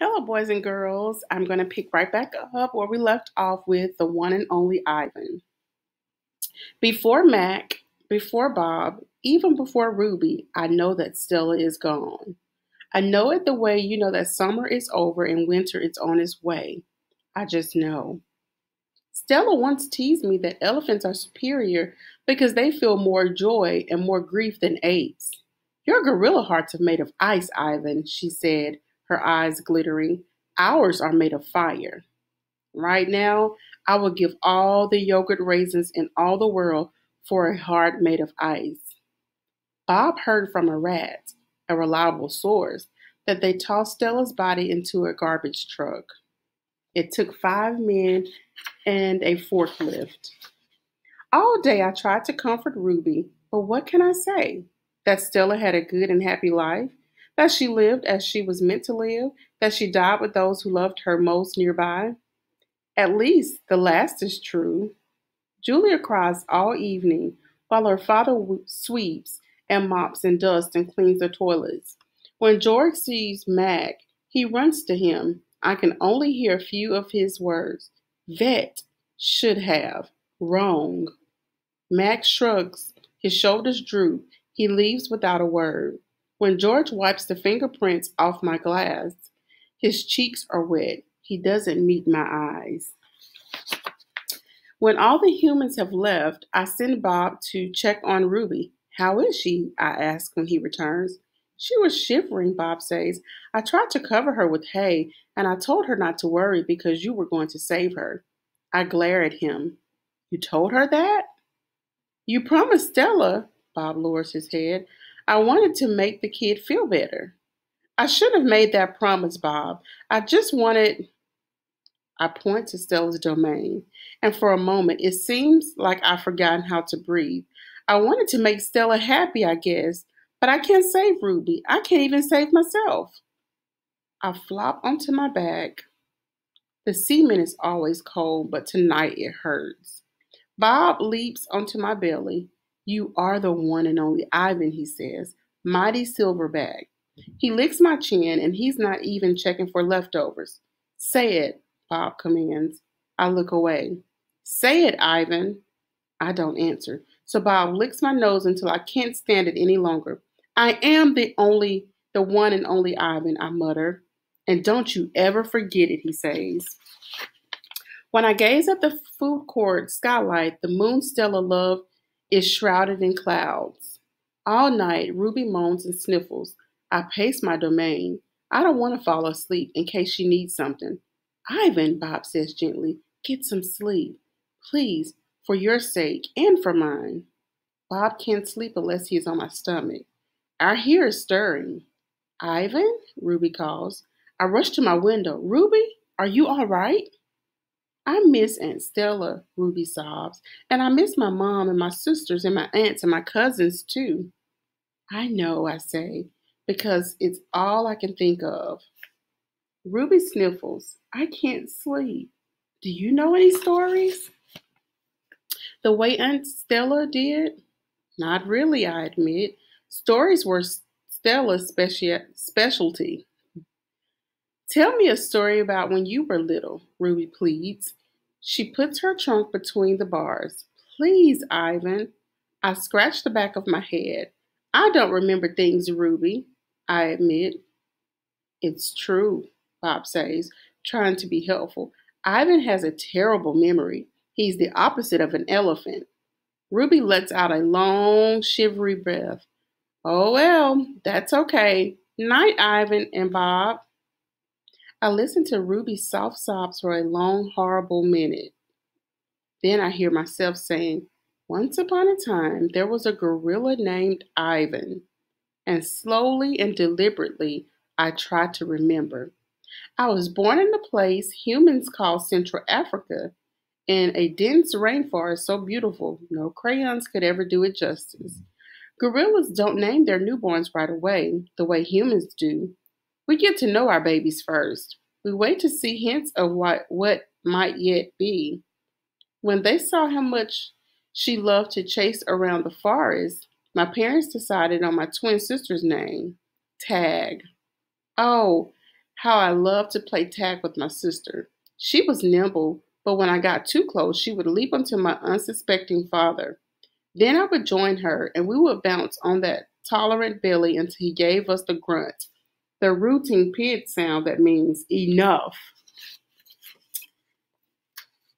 Hello, boys and girls. I'm going to pick right back up where we left off with the one and only Ivan. Before Mac, before Bob, even before Ruby, I know that Stella is gone. I know it the way you know that summer is over and winter is on its way. I just know. Stella once teased me that elephants are superior because they feel more joy and more grief than apes. Your gorilla hearts are made of ice, Ivan, she said, her eyes glittering. Ours are made of fire. Right now, I would give all the yogurt raisins in all the world for a heart made of ice. Bob heard from a rat, a reliable source, that they tossed Stella's body into a garbage truck. It took 5 men and a forklift. All day I tried to comfort Ruby, but what can I say? That Stella had a good and happy life, that she lived as she was meant to live, that she died with those who loved her most nearby. At least the last is true. Julia cries all evening while her father sweeps and mops and dusts and cleans the toilets. When George sees Mac, he runs to him. I can only hear a few of his words. Vet, should have, wrong. Mac shrugs, his shoulders droop, he leaves without a word. When George wipes the fingerprints off my glass, his cheeks are wet. He doesn't meet my eyes. When all the humans have left, I send Bob to check on Ruby. How is she? I ask when he returns. She was shivering, Bob says. I tried to cover her with hay, and I told her not to worry because you were going to save her. I glare at him. You told her that? You promised Stella, Bob lowers his head. I wanted to make the kid feel better. I should have made that promise, Bob. I just wanted. I point to Stella's domain, and for a moment it seems like I've forgotten how to breathe. I wanted to make Stella happy, I guess, but I can't save Ruby. I can't even save myself. I flop onto my back. The cement is always cold, but tonight it hurts. Bob leaps onto my belly. You are the one and only Ivan, he says. Mighty Silverback. He licks my chin, and he's not even checking for leftovers. Say it, Bob commands. I look away. Say it, Ivan. I don't answer. So Bob licks my nose until I can't stand it any longer. I am the one and only Ivan, I mutter. And don't you ever forget it, he says. When I gaze at the food court skylight, the moon Stella love is shrouded in clouds. All night, Ruby moans and sniffles. I pace my domain. I don't want to fall asleep in case she needs something. Ivan, Bob says gently, get some sleep. Please, for your sake and for mine. Bob can't sleep unless he is on my stomach. I hear it stirring. Ivan? Ruby calls. I rush to my window. Ruby, are you all right? I miss Aunt Stella, Ruby sobs, and I miss my mom and my sisters and my aunts and my cousins too. I know, I say, because it's all I can think of. Ruby sniffles. I can't sleep. Do you know any stories? The way Aunt Stella did? Not really, I admit. Stories were Stella's specialty. Tell me a story about when you were little, Ruby pleads. She puts her trunk between the bars. Please, Ivan. I scratch the back of my head. I don't remember things, Ruby, I admit. It's true, Bob says, trying to be helpful. Ivan has a terrible memory. He's the opposite of an elephant. Ruby lets out a long, shivery breath. Oh, well, that's okay. Night, Ivan and Bob. I listen to Ruby's soft sobs for a long, horrible minute. Then I hear myself saying, once upon a time, there was a gorilla named Ivan. And slowly and deliberately, I try to remember. I was born in a place humans call Central Africa, in a dense rainforest so beautiful no crayons could ever do it justice. Gorillas don't name their newborns right away, the way humans do. We get to know our babies first. We wait to see hints of what might yet be. When they saw how much she loved to chase around the forest, my parents decided on my twin sister's name, Tag. Oh, How I loved to play tag with my sister. She was nimble, but when I got too close, she would leap onto my unsuspecting father. Then I would join her, and we would bounce on that tolerant Billy until he gave us the grunt, the rooting pig sound that means enough.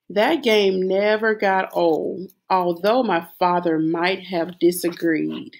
That game never got old, although my father might have disagreed.